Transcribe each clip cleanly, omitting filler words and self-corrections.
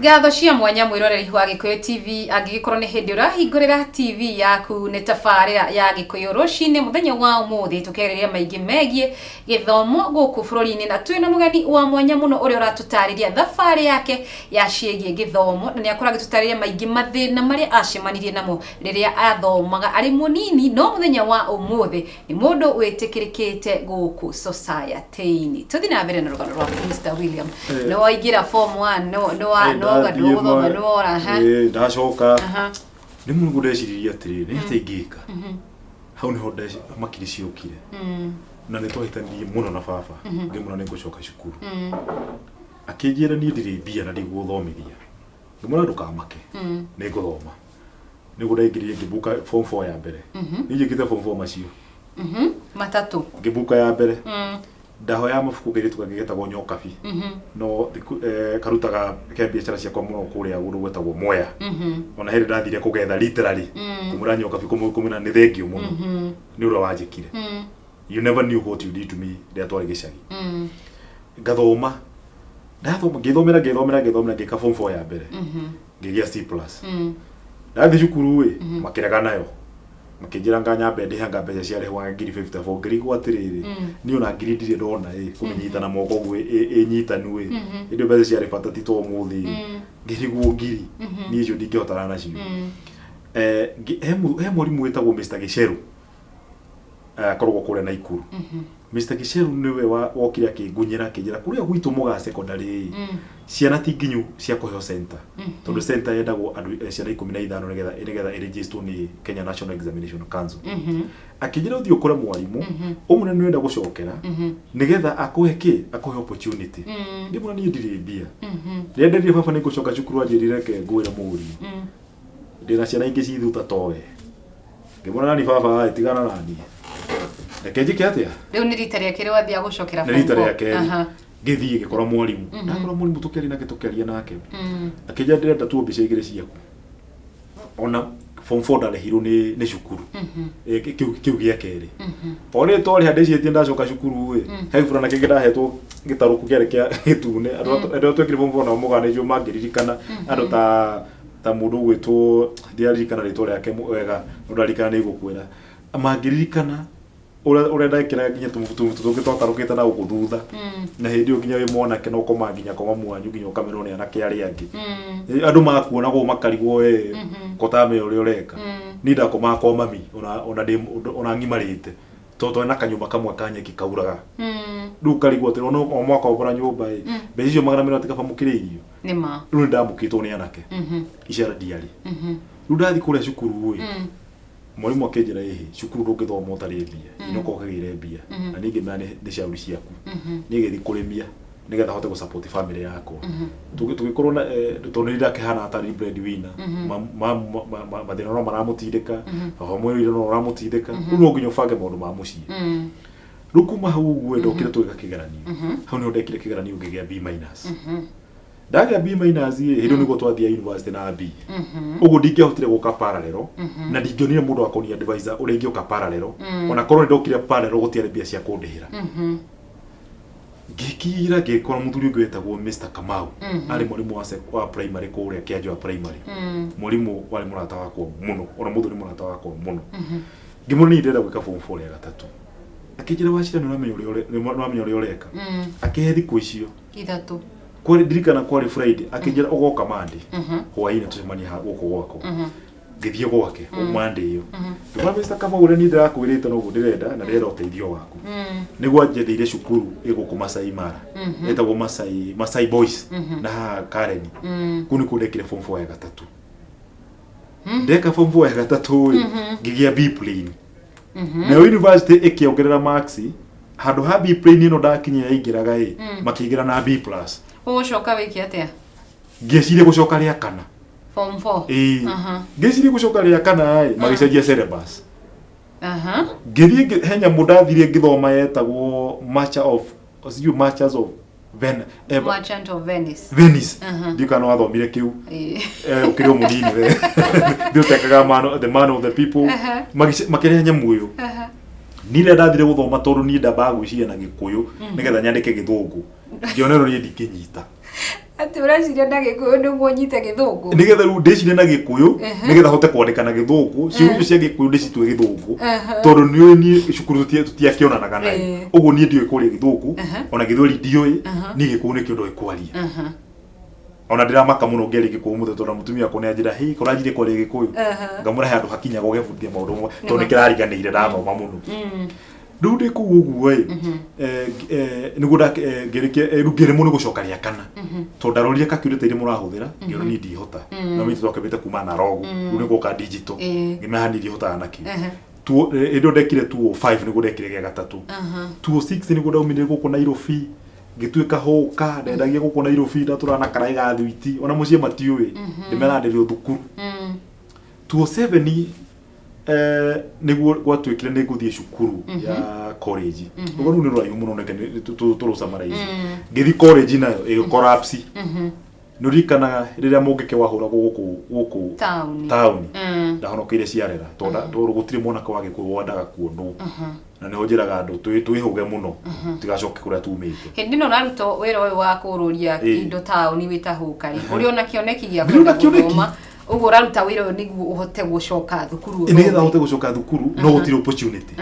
Gatho cia mwanya mwiroreri wa Gikuyu TV angigikorwo ni hindi urahingurira TV yaku ni tabarira ya Gikuyu rucini muthenya wa umuthi tukereria maingi megie githomo guku bururi-ini na twina mugeni wa mwanya muno uri uratutariria thabari yake ya ciigie githomo na ni akora gitutariria maingi mathina maria acemanirie namo riria athomaga ari munini no muthenya wa umuthi ni mundu witikirikite guku society-ini tuthi na mbere na rugano rwa Mr. William no waigira form 1 no ndacoka ni mungu ndeciriria atiri ni ateingika hau ni honda makiri ciokire na ni twahitanirie muno na baba ngimuna ni ngucoka cukuru akinjira ni ndiri bia na ndigũthomithia ngimuna ndukamake ni nguthoma ni gũdaingĩrire ngĩbuka form 4 ya mbere ni njĩkĩte form 4 macio matatu ngĩbuka ya mbere ndaho ya mafuku ngĩrĩtuka ngĩgetagwo nyokabi no karutaga ke biacara ciakwa muno kũrĩa gũrũ gwetagwo Mwea ona hĩndĩ ndathire kũgetha literally kumũra nyokabi kumuna nĩ thengio mũno nĩ ũrĩa wanjĩkire you never knew what you did to me rĩa twarĩ gĩcagi ngathoma ndathoma ngĩthomera ngĩka form 4 ya mbere ngĩgĩa C+ ndathi cukuru makĩrega nayo makijira nganya mbende hanga mbeca cia rehwa ngiri 54 ngiri gwatiriri ni ona ngiri ndire ndona kunyita na moko gwe nyitanu ndio mbeca cia rehwa tatito muthi ngiri ngiri ni icio ndingihotana nacio he murimu wetagwo Mr. Gicheru akorwo kure na Ikuru Mr. Gicheru niwe wokire akingunyira akinjira kuria gwitu muga secondary ciana tinginyu cia kuheo center tondu center yendagwo andu ciana 15 nigetha register ni Kenya National Examination Council akinjira uthio kura mwarimu umune niwenda gucokera nigetha akuhe opportunity ndimuna ni ndire bia rienderie baba ni gucoka cukuru anjirire ke ngwira muri ndina ciana ingi cithuta towe ngimuna ni baba tigana nani Nekeje atia riu ni rita rĩake rĩwathia gucokera form 4 rita rĩake ngithie gikora mwarimu ndakora mwarimu tukeri nake tukeria nake akija ndirenda tu mbica igire ciaku ona form 4 ndarehirwo ni cukuru kiu gia keri pone tori hande cieti ndacoka cukuru he furana kenge ndahetwo gitaruku kĩarĩ gitune andũ twekire form 4 na muganĩrio mangĩririkana andũ ta mũndũ gwĩtwo ndiaririkana rĩtwa rĩake wega ndarikana nĩ gũkwĩra mangĩririkana urenda ikira nginya tumutu tũngĩtwatarũkĩte na ũgũthutha na hĩndĩ ĩyo nginya wĩ mwanake no koma nginya koma mwanyu nginya ũkamerwo nĩ anake arĩa angĩ andũ makuonagwo makarigwo kotame ũrĩa ũreka ni ndakoma kwa mami ona ngimarĩte toto na kanyumba kamwe kanyeki kauraga rĩu karigwo atĩ no mwaka ũbora nyũmba mbeca icio magana mĩrongo ĩtatũ kamũkĩrĩirio nĩma rĩu ndamũkĩtwo nĩ anake icera ndiarĩ rĩu ndathi kũrĩa cukuru mwalimu akinjira cukuru ndũngĩthoma ũtarĩ mbia inoko kagĩre mbia na ningĩ mane nĩ ciauri ciaku nĩgethi kũrĩmia nigetha hote gu support family yako tugikorwo na tonirira kihana atari breadwinner mathina no maramutindika baba mwĩrĩire no maramutindika no nginya ũbange maũndũ ma mũciĩ rukuma hau gwe ndokire tweka kĩgeranio hau nĩ ndekire kĩgeranio ngĩgĩa B-. Ndaga B- hĩndĩ nĩguo twathia university na B ũguo ndingĩahotire gũka parallel na ndingĩonire mũndũ akoni advisor ũrĩa ingĩoka parallel ona korwo ndokire parallel gũtiarĩ mbia cia kũndĩhĩra ngĩkira ngĩkora mũthuri ũngĩ wetagwo Mr. Kamau arĩ mũrimũ wa primary kũrĩa Kĩanjũa primary mũrimũ warĩ mũrata wakwa mũno ona mũthuri mũrata wakwa mũno ngĩmũrĩa ndĩrenda gwĩka form 4 ya gatatũ akĩnjĩra wacira nĩ ũramenya ũrĩa ũreka akĩhe thikũ icio ithatũ kwari dirikana kwari Friday akijira ogoka Monday hwaini tucemania gũkũ gwako ngithie gwake Monday iyo nduma Mr. Kama ure ni ndirakwirite no ndirenda na ndĩrenda ũteithio waku nĩguo njetheire cukuru ĩgũkũ Masai Mara etagwo Masai Boys na Karen kuni kundekire form 4 ya gatatũ ndeka form 4 ya gatatũ ngigĩa B plane na university ĩkĩongerera marks handũ ha B plane ĩno ndakinyia ingĩraga makĩingĩra na B+. Ũcoka wiki atia ngĩcirie gũcoka rĩa kana form 4 ngĩcirie gũcoka rĩa kana magĩcenjia syllabus ngĩthiĩ henya mũndathire ngĩthoma yetagwo Masters of Venice ndikano wathomire kiu ukĩrĩ mũnini we ndĩutekaga the man of the people makĩrehe nyamũ ũyũ nire ndathire gũthoma tondũ ni ndamba gwĩciria na Gĩkũyũ nigetha nyandĩke Gĩthũngũ ngĩonerwo niĩ ndingĩnyita ati ureciria na Gikuyu ni muonyite Githungu nigetha riu ndicire na Gikuyu nigetha hote kwandika na Githungu ciugo cia Gikuyu ndicitue Githungu tondu ni cukuru tutiakionanaga nayo uguo ni ndioi kuria Githungu ona Githweri ndioi ni Gikuyu ni kiondo ikwaria ona ndiramaka muno ngeri Gikuyu muthe tondu mutumia akone njira hi korajire kuria Gikuyu ngamura handu hakinya gugefundithia maundu mo tondu kirariganire ndathoma muno riu ndi kuu uguo niguo ngere muno gucoka ria kana tondu ndarorire calculator iria murahuthira ngiro ni ndihota na mimi twakebete kuma na rogu riu ni guka digital ngimehani ndihotaga nakio ndio ndekire 205 niguo ndekire gia gatatu 206 niguo ndaumire guku Nairobi ngituika hoka ndendagia guku Nairobi ndaturana karaiga thwiti ona mucie matiui ndimerandirio thukuru 207 niguo gwatwikire ni nguthie cukuru ya college ugo riu ni rwaiu muno neke turusamarize ngithi college nayo collapse nurikana riria mungike wahura guku town ndahonokeire ciarera tondu gutire mwana kwa Gikuyu wandaga kuonwo na niho njiraga andu twihuge muno tigacoke kuria tumite hindi no naruto wira uyu wa kururia indo town witahukari uri ona kioneki gia kuthoma ugo raruta wira uyu niguo uhote gucoka thukuru nigetha uhote gucoka thukuru no gutire opportunity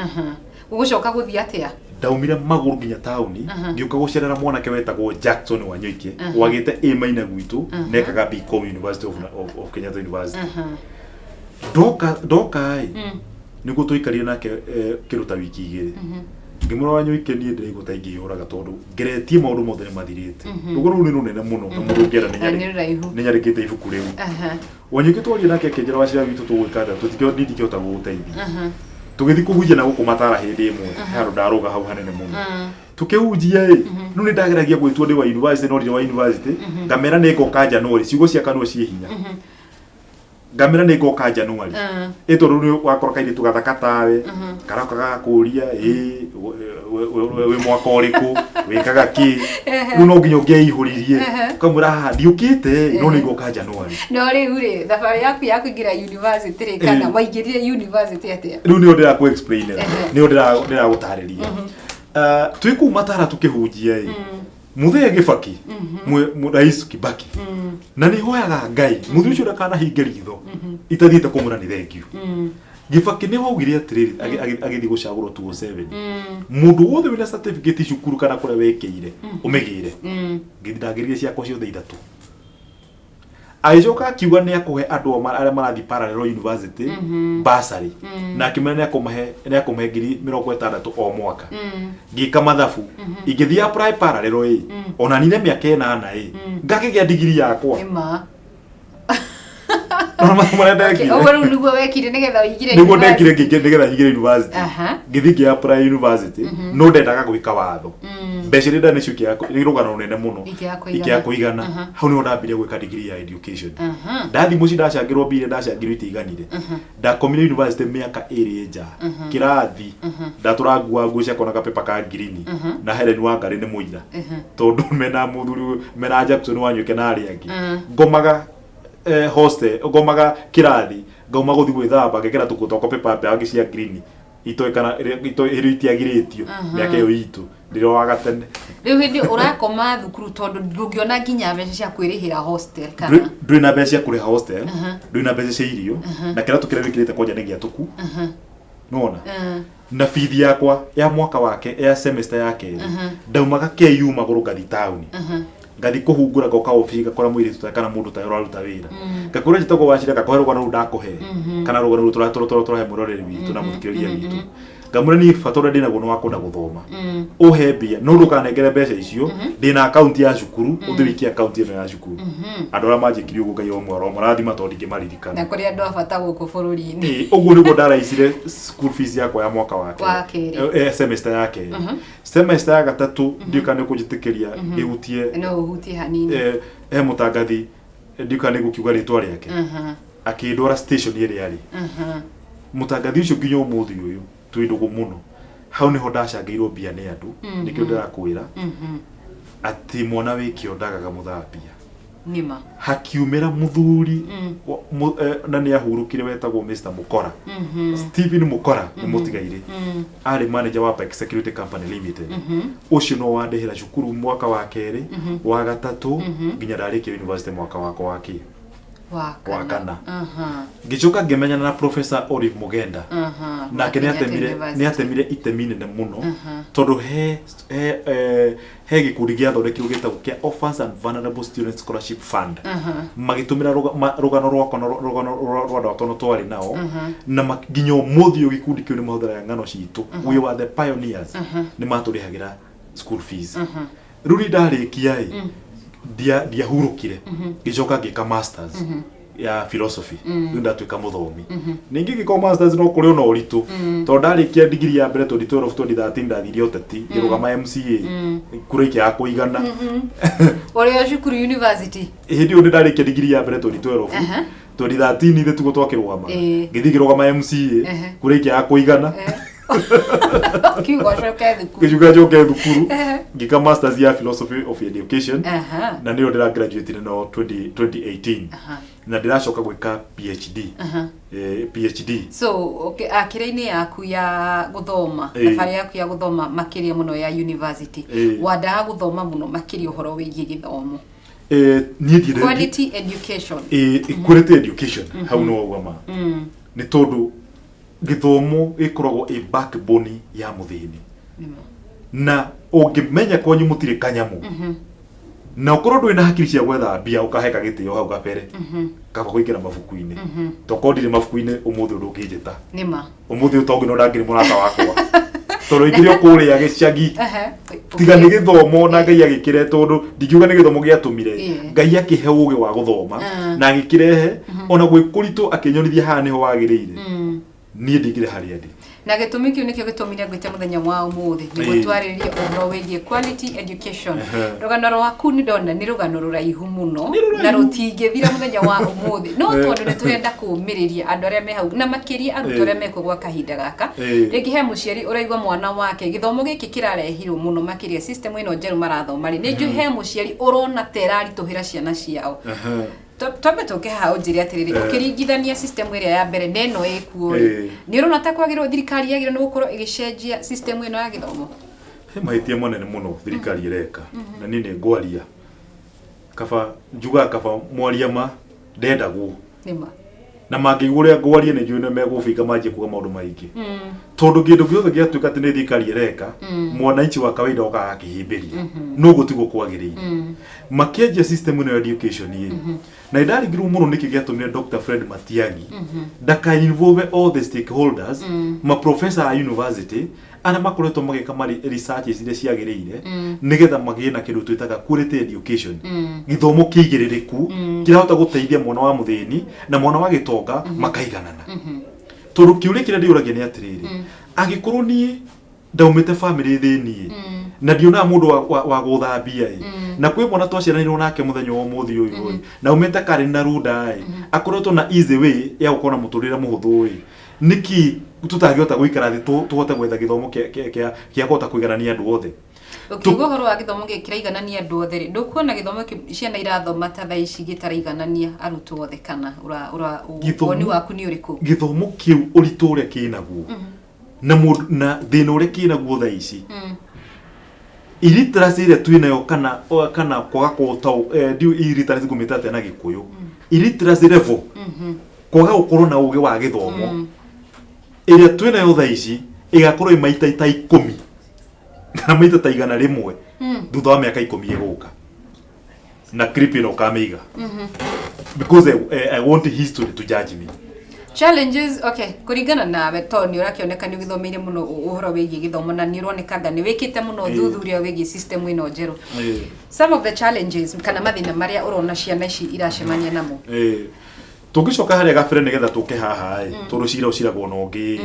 ugucoka guthii atia ndaumire maguru nginya town ngiuka gucerera mwanake wetagwo Jackson Wanyoike wagite A- gwitu nekaga BCom University of Kenyatta University doka niguo tuikarie nake kiruta wiki igiri ngimura Wanyoike ni ndiriguta ingihuraga tondu ngeretie maundu mothe ni mathirite ugo riu ni runene muno mundu ngera ni nyarikite ibuku riu Wanyoike twaria nake kenjera wacira witu tugwikata tutikio ndikihota guguteithia tugithi kuhujia na guku matara hindi imwe handu ndaruga hau hanene muno tukihujia nu ni ndageragia gwitwo ndi wa university no ndi wa university ngamera ni ngoka January ciugo cia kanwa cie hinya ngamera ni ngoka January eto ru wakora kaini tugathaka tawe karakaga kuria we mwaka uriku wikaga ki nu no nginya ngeihuririe kamura ha ndiukite no ni ngoka January no riu ri thabari yaku ya kuingira university ri kana waingirire university atia riu ni ndira ku explain ni ndira gutariria twiku matara tukihujia muthee Gibaki rais Kibaki na ni hoyaga Ngai muthu ucio ndakana hinge ritho itathiite kumura ni thengiu Gibaki ni waugire atiriri agithi gucagurwo 207 mundu wothe wina certificate cukuru kana kuria wekeire umigire ngithi ndagirire ciakwa ciothe ithatu aijoka kiuga ni akuhe andu aria marathi parallel university bursary na kimene ni akumahe ngiri 60 o mwaka ngika mathabu ingithia apply parallel ona nine miaka 8 ngakigia degree yakwa Ogo riu niguo wekire nigetha uigire niguo ndekire nigetha nyigire university ngithi apply university no ndendaga gwika watho mbeca rida nicio ni rugano runene muno ikiakuigana hau ni ndambire gwika degree ya education ndathi muci ndacangirwo mbire ndacangirwo itiganire ndakomire university miaka 2 nja kirathi ndaturangua nguo cia kona kapepa ka green na Helen Wangari ni muira tondu mena muthuri mena Jackson Wanyoike na ari angi ngomaga hostel ngomaga kirathi ngoma guthi gwithamba ngekera tukutoko pepa yangi cia green itoikana itiagiritio miaka iyo itu ndiro waga tene riu hindi urakoma thukuru tondu ndungiona nginya mbeca cia kwirihira hostel kana ndwina mbeca cia kuriha hostel ndwina mbeca cia irio na kira tukire wikirite kwanja ni giatuku nona na fithi yakwa ya mwaka wake ya semester yake ndaumaga KU maguru ngathi town ngathi kuhungura goka ofisi gakora mwiri tutakana mundu tayo raruta wira gakora jitoko wacira gakoherwa na ndakuhe kana rugano turahe muroreri witu na muthikiria witu ngamura ni fatora ndina guno wakunda guthoma uhembia no ndukanengere mbeca icio ndina account ya cukuru uthirikia account ino ya cukuru andu ara manjikirio gukai o mwaro marathima tondi kimaririkana na kuri andu afata guku bururi-ini uguo niguo ndaraicire school fees yakwa ya mwaka wake semester yake semester ya gatatu ndikane kujitikiria gihutie no uhutie hanini mutangathi ndikane gukiuga ritwa riake akindwara station iri yari mutangathi ucio nginya umuthi uyu twindugu muno hau niho ndacangeirwo mbia ni andu nikio ndirakwira ati mwana wikio ndagaga muthambia nima hakiumira muthuri na ni ahurukire wetagwo Mr. Mukora Steven Mukora ni mutigaire ari manager wa Pex Security Company Limited ucio no wandehera cukuru mwaka wa keri wa gatatu nginya ndarĩkia university mwaka wako waki wa kana gicoka ngimenyana na Professor Olive Mugenda nake ni atemire itemi nene muno tondu he gikundi gĩa thondeki gĩtagwo kĩa Orphans and Vulnerable Students Scholarship Fund magitumira rugano rwa ndotono twari nao na nginya umuthi gikundi kĩu ni mahuthira ngano citu we were the pioneers ni maturihagira school fees ruri ndarikia dia hurukire gicoka ngika masters ya philosophy ndatuika muthomi ningi ngiko masters no kuri ona uritu to ndarikia degree ya mbere 2012 2013 ndathirie uteti ngirugama MCA kurikia ya kuigana ori ya cukuru university hindi undi ndarikia degree ya mbere 2012 2013 ithe tugo twakirugama ngithigirugama MCA kurikia ya kuigana kiuga joke thukuru ngika masters ya philosophy of education na ndio ndira graduate no 2018 na ndiracoka gwika PhD PhD so okay akiraini yaku ya guthoma tafari yaku ya guthoma makiria muno ya university wada guthoma muno makiria uhoro wigie githomo quality education quality education how no wama ni tondu githomo ikoragwo backbone ya muthini na ungimenya kwanyu mutire kanyamu na ukorwo ndwi na hakiri cia gwetha mbia ukaheka gitio hau gapere kaba kuingira mabuku-ini tokondire mabuku-ini umuthi ndungijita nima umuthi utongi no ndangiri murata wakwa toro igirio kuria gicagi tiga ni githomo na ngai agikire tondu ndikiuga ni githomo giatumire ngai akihe uge wa guthoma na agikirehe ona gwikuritu akinyonithia haha niho wagirire ni ndigire haria ndi na gitumi kiu nikio gitumire gwite muthenya wa umuthi ni gutwariria uhoro wigie quality education rugano rwaku ni ndona ni rugano ruraihu muno na rutingithira muthenya wa umuthi no tondu ni turenda kumiriria andu aria me hau na makiria aruto aria meko gwa kahinda gaka ringi he muciari uraigwa mwana wake githomo giki kirarehirwo muno makiria system ino njeru marathoma ni nju he muciari urona terari tuhira ciana ciao tobe toke ha ujiri atiriri ukiringithania system ĩrĩa ya mbere neno ĩkuo ni urona ta kwagirwo thirikari yagire no gukorwo igicenjia system ĩno ya githomo he mahitia manene muno thirikari ireka na nini ngwaria kaba njuga kaba mwaria ma ndendagwo nima na mangĩiguria ngwaria nĩ njũĩ nĩ megũbinga manjie kuga maũndũ maingĩ tondu kĩndũ gĩothe gĩatuĩka atĩ nĩ thirikari ireka mwananchi wa kawaida okaga akĩhĩmbĩria no gũtigwo kwagĩrĩire makĩenjia system ĩno ya education na ndaringirwo mũno nĩkĩ gĩatũmire Dr. Fred Matiang'i ndaka involve all the stakeholders ma professor a university ana makoretwo magĩka researches iria ciagĩrĩire nigetha magĩe na kĩndũ twĩtaga quality education gĩthomo kĩigĩrĩrĩku kĩrahota gũteithia mwana wa mũthĩni na mwana wa gĩtonga makaiganana tondu kĩũria kĩrĩa ndĩũragia nĩ atĩrĩrĩ angĩkorwo niĩ ndaumĩte family thĩni na ndionaga mũndũ wa gũthambia na kwĩ mwana twaciaranirwo nake mũthenya wa ũmũthĩ ũyũ na umĩte karĩ na runda akoretwo na easy way ya gũkorwo na mũtũrĩre mũhũthũ niki tutangĩhota gũikara thĩ tũhote gwetha gĩthomo kĩa kũhota kũiganania andũ othe ukiuga horo wa githomo gĩkĩraiganania andũ othe rĩ ndũkuona gĩthomo ciana irathoma ta thaa ici gĩtaraiganania arutwo othe kana woni waku nĩ ũrĩkũ gĩthomo kĩu ũritũ ũrĩa kĩnaguo na thĩna ũrĩa kĩnaguo thaa ici illiteracy ĩrĩa twĩnayo kana kwaga kũtaũkwo ndiũ illiteracy ngũmĩta atĩa na Gĩkũyũ illiteracy level kwaga gũkorwo na ũgĩ wa gĩthomo ĩrĩa twĩnayo thaa ici ĩgakorwo maita 10 kana maita ta 100 thutha wa mĩaka 10 ĩgũka na clip ĩno kamĩiga because I want history to judge me. Challenges, okay, kuringana nawe Tony urakioneka ni githomeire muno uhoro wigie githomo na ni uronekanga ni wikite muno thuthuria wigie system ino njeru. Some of the challenges kana mathina maria urona ciana ici iracemania namo. Tugicoka haria gabere nigetha tuke haha turu cira uciragwo no ngi.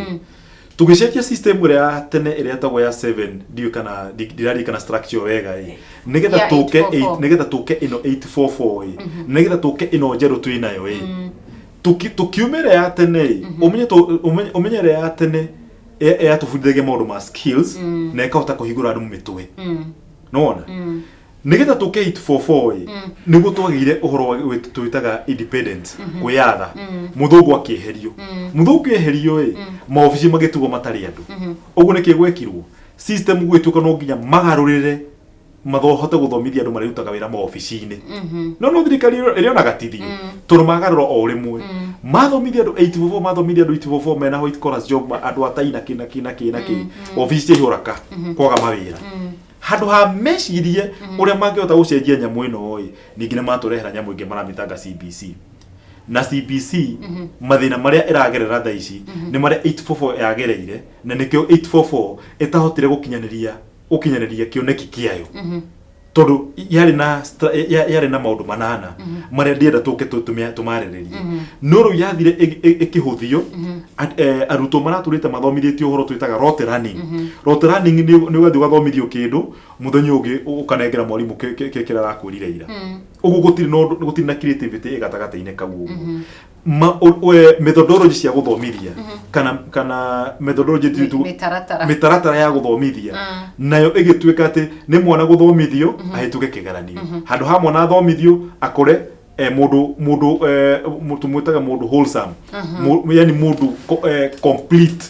Tugicenjia system ĩrĩa tene ĩrĩa etagwo ya 7 ndio kana dirari kana structure wega nigetha tuke 8 nigetha tuke ino 844 nigetha tuke ino njeru twinayo tukiumire ya tene umenyere ya tene ya tufundithage maundu ma skills na ikahota kuhingura andu mitwe no wona nigetha tuke 844 niguo twagire uhoro twitaga independence kwiyatha muthungu akieherio muthungu eherio maofici magitugo matari andu uguo niki gwekirwo system gwituka no nginya magarurire mathohote guthomithia andu marutaga wira maofici-ini no thirikari iri ona gatithio tondu magarura o rimwe mathomithia andu 844 mathomithia andu 844 mena white collars job andu ataina kina ofici ihuraka kwaga mawira handu ha mecirie uria mangihota gucenjia nyamu ino ningi na maturehera nyamu ingi maramitanga CBC na CBC mathina maria iragerera tha ici ni maria 844 yagereire na nikio 844 itahotire gukinyaniria kioneki kiayo tondu yari na maundu manana maria ndienda tuke tumariririe no ru yathire ikihuthio aruto maraturite mathomithitio uhoro twitaga rote running ni ugathi ugathomithio kindu muthenyo ungi ukanengera mwalimu kira rakwirire ira ugu gutiri na creativity igatagataine kagu methodology cia guthomithia kana methodology mitaratara ya guthomithia nayo igituika ati ni mwana guthomithio ahituke kigeranio handu ha mwana athomithio akore mundu mwitaga mundu wholesome yani mundu complete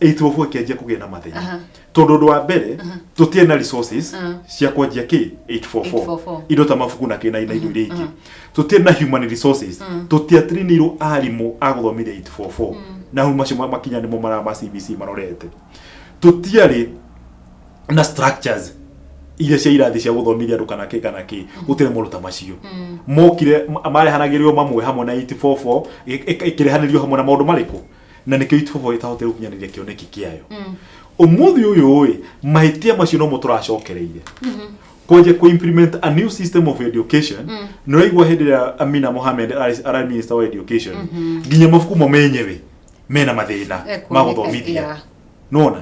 844 kianjia kugia na mathenya tondu ndo wa mbere tutie na resources cia kwanjia ki 844 indo ta mafuku na kina indo iria ingi tutie na human resources tutie trainiro arimu aguthomithia 844 na hu macio makinya nimo mara ma CBC marorete tutiari na structures ile cia irathi cia guthomithia andu kana ki gutire muruta macio mokire marehanagirio mamwe hamwe na 844 ikirehanirio hamwe na maundu mariku na nikio 844 itahotire kunyaniria kioneki kiayo umuthi uyu mahitia macio no muturacokereire koje ku implement a new system of education no igwa hindi ya Amina Mohamed ara minister wa education nginya mafuku momenyewe mena mathina maguthomithia nona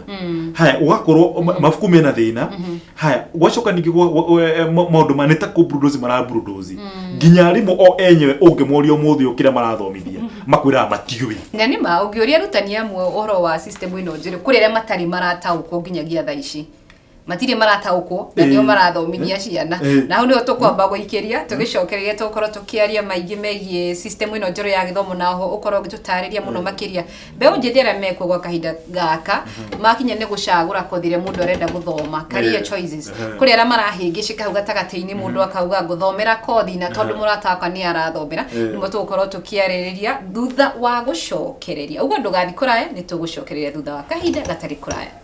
haya ugakorwo mafuku mena thina haya gwacoka ningi maundu maneta ku bulldoze mara bulldoze nginya arimu o enyewe ungemorio muthi ukira marathomithia makwira matiui ngani ma ungiuria rutani amwe uhoro wa system ino njiri kuri ria matari maratauko nginyagia tha ici matire maratauko na nio marathomithia ciana na hu nio tukwamba guikiria tugicokereria tukorwo tukiaria maingi megie system ino njeru ya githomo naho ukorwo gitutariria muno makiria beu njethera meko gwa kahinda gaka makinya ni gucagura kothire mundu arenda guthoma career choices kuri ara marahingicika gatagataini mundu akauga guthomera kothi na tondu murataka ni arathomera nimo tukorwo tukiaririria thutha wa gucokereria ugo ndugathi kuraya ni tugucokereria thutha wa kahinda gatari kuraya.